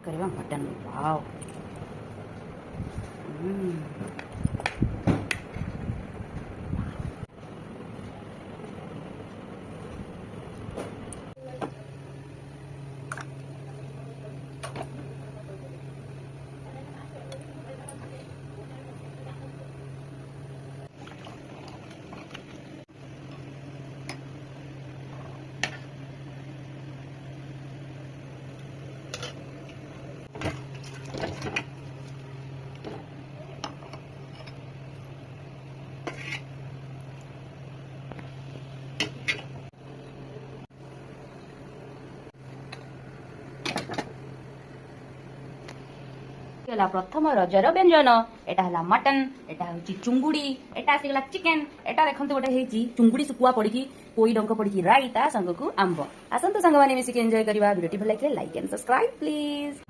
કરવા મટન વાવ ହେଲା ପ୍ରଥମ ରଜର ବ୍ୟଞ୍ଜନ ଏଟା ହେଲା ମଟନ ଏଟା ହେଉଛି ଚୁଙ୍ଗୁଡି ଏଟା ଆସିଗଲା ଚିକେନ ଏଟା ଦେଖନ୍ତୁ ଗୋଟେ ହେଇଛି ଚୁଙ୍ଗୁଡି ଶୁଖୁଆ ପଡିକି ପୋଇ ଡଙ୍କ ପଡିକି ରାଇ ତା ସାଙ୍ଗକୁ ଆମ୍ବ ଆସନ୍ତୁ ସାଙ୍ଗମାନେ ମିଶିକି ଏନ୍ଜୟ କରିବା ଭିଡିଓଟି ଭଲ ଲାଗିଲେ ଲାଇକ୍ ଆଣ୍ଡ ସବସ୍କ୍ରାଇବ ପ୍ଲିଜ।